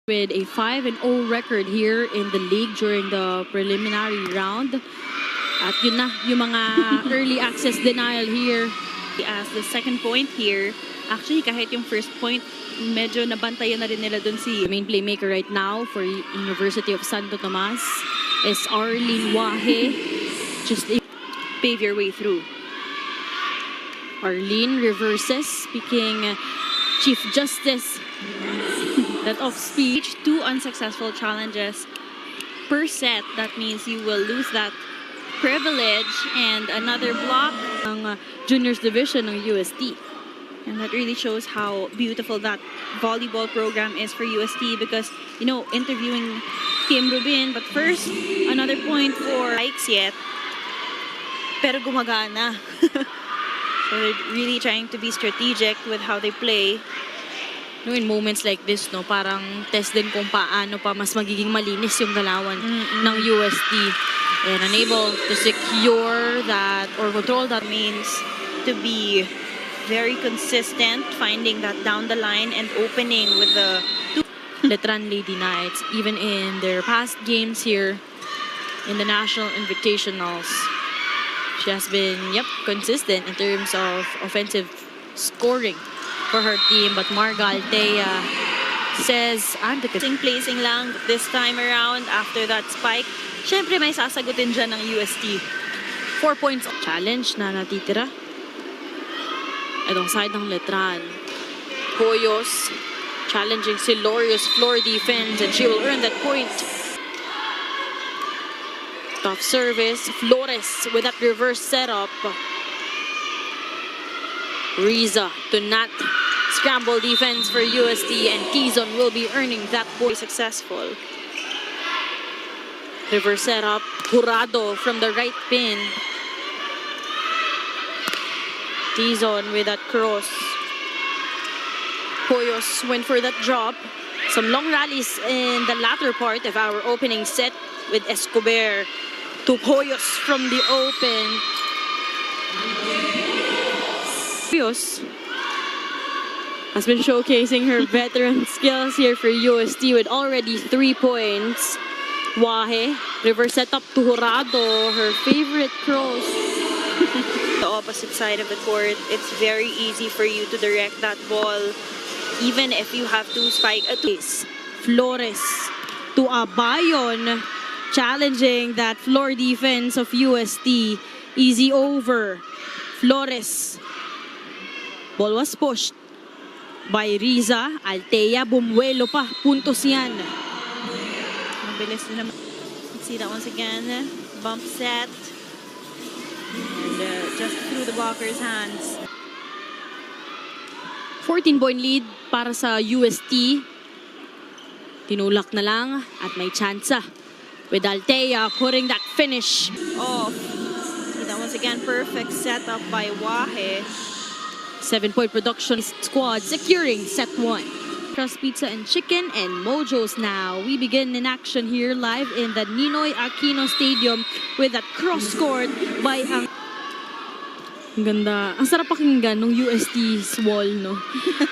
with a 5-0 record here in the league during the preliminary round. At yun na, yung mga early access denial here. As the second point here, actually kahit yung first point, medyo nabantayan na rin nila dun si... The main playmaker right now for University of Santo Tomas is Arlene Wahe. Just pave your way through. Arlene reverses, speaking Chief Justice. That off speech. 2 unsuccessful challenges per set. That means you will lose that privilege, and another block Ang juniors division ng UST. and that really shows how beautiful that volleyball program is for UST, because you know, interviewing Kim Rubin, but first another point for likes yet pero gumagana. So they're really trying to be strategic with how they play. No, in moments like this, no, parang test din kung paano pa mas magiging malinis yung galawan ng UST. And unable to secure that or control that. Means to be very consistent, finding that down the line and opening with the Letran Lady Knights, even in their past games here in the National Invitationals, she has been, consistent in terms of offensive scoring for her team. But Marga Altea says, placing lang this time around after that spike. Syempre may sasagutin dyan ng UST. 4 points challenge na natitira. Itong side ng Letran. Hoyos challenging si Lorios floor defense, and she will earn that point. Tough service. Flores with that reverse setup. Riza to not scramble defense for UST, and Quezon will be earning that point. Successful. Reverse setup. Jurado from the right pin. Quezon with that cross. Hoyos went for that drop. Some long rallies in the latter part of our opening set with Escobar to Hoyos from the open. Hoyos has been showcasing her veteran skills here for UST with already 3 points. Wahe, reverse setup to Jurado, her favorite cross. The opposite side of the court, it's very easy for you to direct that ball, even if you have to spike a twist. Flores to Abayon, challenging that floor defense of UST. Easy over. Flores. Ball was pushed by Riza. Altea, bumuelo pa. Puntos yan. Mabilis nila. Let's see that once again. Bump set. And just through the blocker's hands. 14-point lead para sa UST. Tinulak na lang at may tsansa with Altea putting that finish off. See that once again, perfect setup by Wahe. 7-point production squad securing set 1. Crust Pizza and Chicken and Mojo's now. We begin in action here live in the Ninoy Aquino Stadium with that cross court by ang ganda. Ang sarap pakinggan ng UST's wall, no?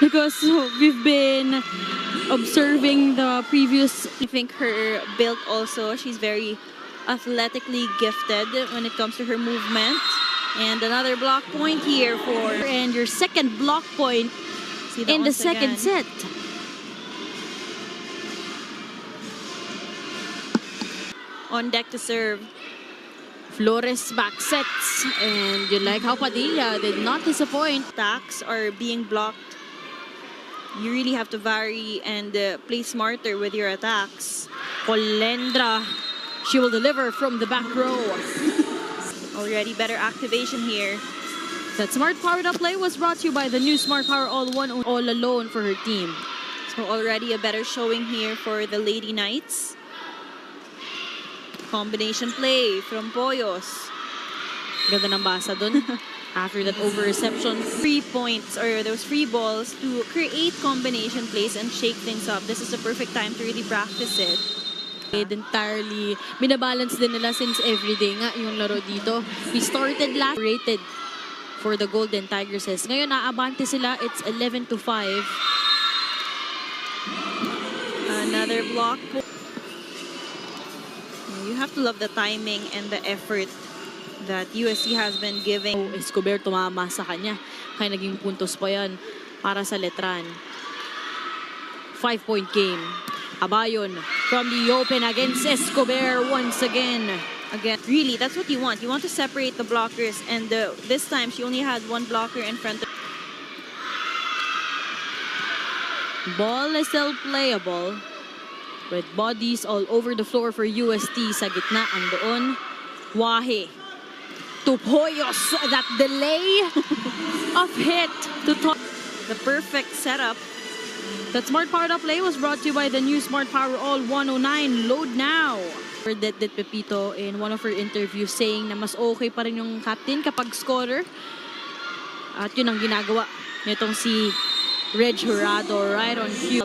Because we've been observing the previous... I think her build also, she's very athletically gifted when it comes to her movement. And another block point here for... And your second block point in the second set. On deck to serve. Flores back sets, and you like how Padilla did not disappoint. Attacks are being blocked. You really have to vary and play smarter with your attacks. Colendra, she will deliver from the back row. Already better activation here. That smart powered up play was brought to you by the new Smart Power All-One All Alone for her team. So already a better showing here for the Lady Knights. Combination play from Poyos. Ganda ng basa dun. After that over-reception. 3 points or those free balls to create combination plays and shake things up. This is the perfect time to really practice it. Entirely binabalance din nila since everyday nga yung laro dito. We started last rated for the Golden Tigresses. Ngayon naabante sila, it's 11-5. Another block. You have to love the timing and the effort that USC has been giving. Escobar tumama sa kanya. Kaya naging puntos pa yan para sa letran. 5-point game. Abayon from the open against Escobar once again. Again, really, that's what you want. You want to separate the blockers, and this time she only had one blocker in front of. Ball is still playable with bodies all over the floor for UST. Sa gitna ang doon. Wahe to Hoyos. That delay of hit to top. The perfect setup. That Smart Powered Up play was brought to you by the new Smart Power All 109. Load now. Det Pepito in one of her interviews saying na mas okay pa rin yung captain kapag scorer. At yun ang ginagawa nitong si Reg Jurado right on cue.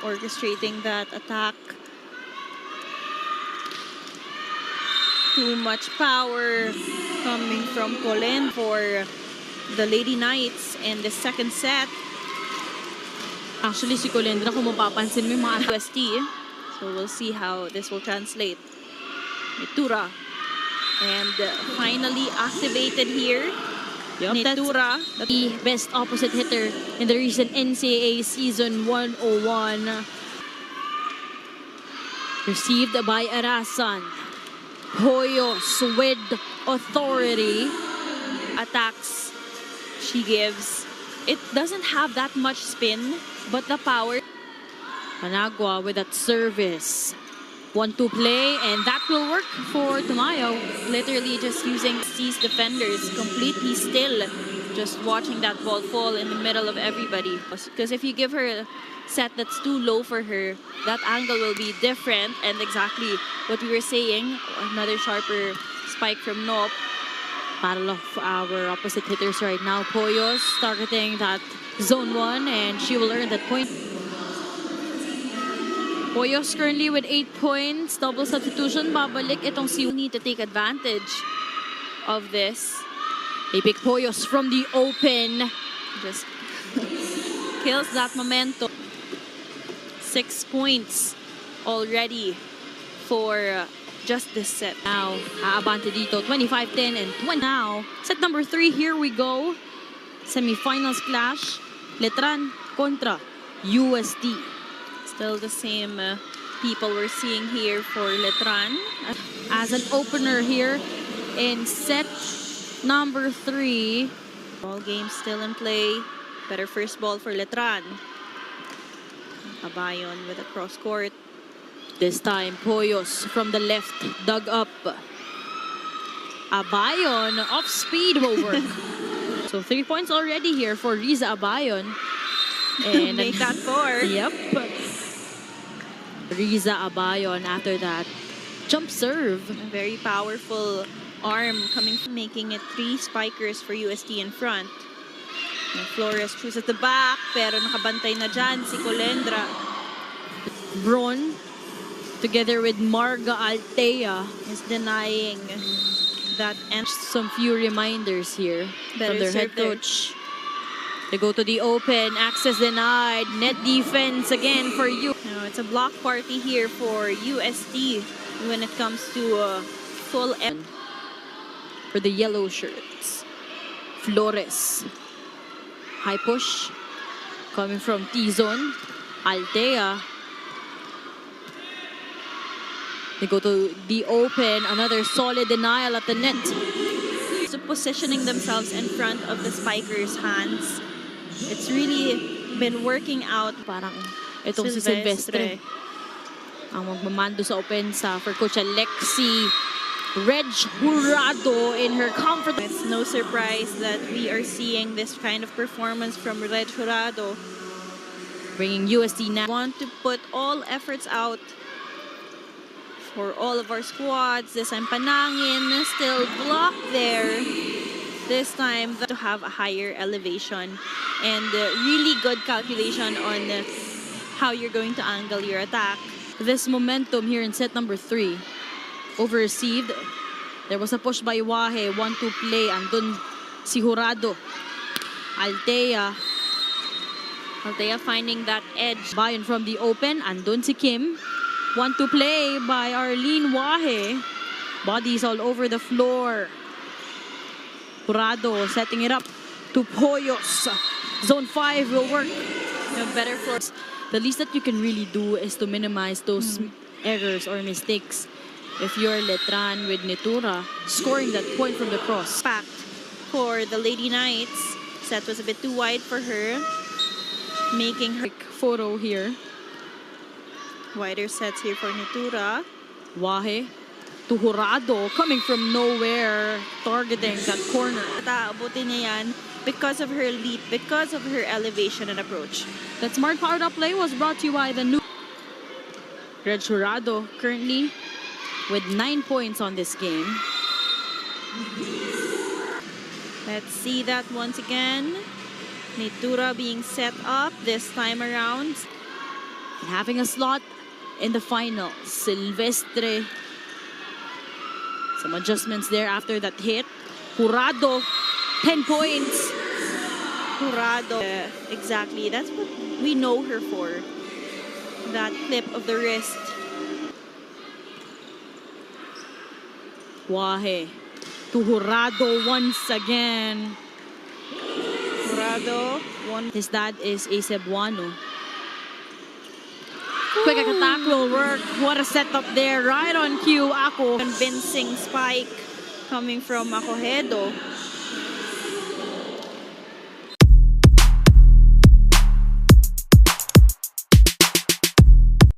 Orchestrating that attack. Too much power coming from Colin for the Lady Knights in the second set. Actually, si Colendra, kung mapapansin mo yung mga UST. So we'll see how this will translate. Mitura. And finally activated here. Yep, Mitura. The best opposite hitter in the recent NCAA Season 101. Received by Arasan. Hoyos with authority. Attacks she gives. It doesn't have that much spin, but the power. Managua with that service. 1-2 play, and that will work for Tamayo. Literally just using C's defenders completely still. Just watching that ball fall in the middle of everybody. Because if you give her a set that's too low for her, that angle will be different. And exactly what we were saying, another sharper spike from Nop. Battle of our opposite hitters right now. Poyos targeting that zone 1, and she will earn that point. Poyos currently with 8 points. Double substitution. Babalik itong si... We need to take advantage of this. They pick Poyos from the open. Just kills that momentum. 6 points already for just this set. Now, aabante dito. 25-10 and 20 now. Set number 3, here we go. Semifinals clash. Letran kontra USD. Still the same people we're seeing here for Letran. As an opener here in set number 3. Ball game still in play. Better first ball for Letran. Abayon with a cross court. This time, Poyos from the left, dug up. Abayon, off speed will work. So 3 points already here for Riza Abayon. And make that 4. Yep. Riza Abayon after that jump serve. A very powerful arm coming from making it 3 spikers for UST in front. And Flores chooses at the back, pero nakabantay na dyan si Colendra. Bron together with Marga Altea is denying that. And some few reminders here from their head coach. They go to the open, access denied, net defense again for you. No, it's a block party here for UST when it comes to full end. For the yellow shirts. Flores. High push. Coming from T-zone. Altea. They go to the open. Another solid denial at the net. So positioning themselves in front of the spiker's hands. It's really been working out. Parang itong si Silvestre ang magmamando sa opensa for Coach Alexi. Reg Jurado in her comfort. It's no surprise that we are seeing this kind of performance from Reg Jurado. Bringing USD now. Want to put all efforts out for all of our squads. This time Panangin still blocked there. This time to have a higher elevation and really good calculation on how you're going to angle your attack. This momentum here in set number 3. Over-received. There was a push by Wahe. 1-2 play. Andun si Jurado. Altea. Althea finding that edge. Bayan from the open. Andun si Kim. One to play by Arlene Wahe. Bodies all over the floor. Jurado setting it up to Poyos. Zone 5 will work. Better floors. The least that you can really do is to minimize those errors or mistakes. If you're Letran with Nitura, scoring that point from the cross. Packed for the Lady Knights. Set was a bit too wide for her, making her Photo here. wider sets here for Nitura. Wahe to Jurado, coming from nowhere, targeting that corner. Abutin niya yan because of her leap, because of her elevation and approach. That smart powered up play was brought to you by the new Red Jurado, currently with 9 points on this game. Let's see that once again. Nitura being set up this time around. And having a slot in the final. Silvestre. Some adjustments there after that hit. Jurado, 10 points. Jurado. Exactly. That's what we know her for. That clip of the wrist. Wahe to Jurado once again. Jurado. His dad is a Cebuano. Quick attack will work. What a setup there. Right on cue, Ako. Convincing spike coming from Acohedo.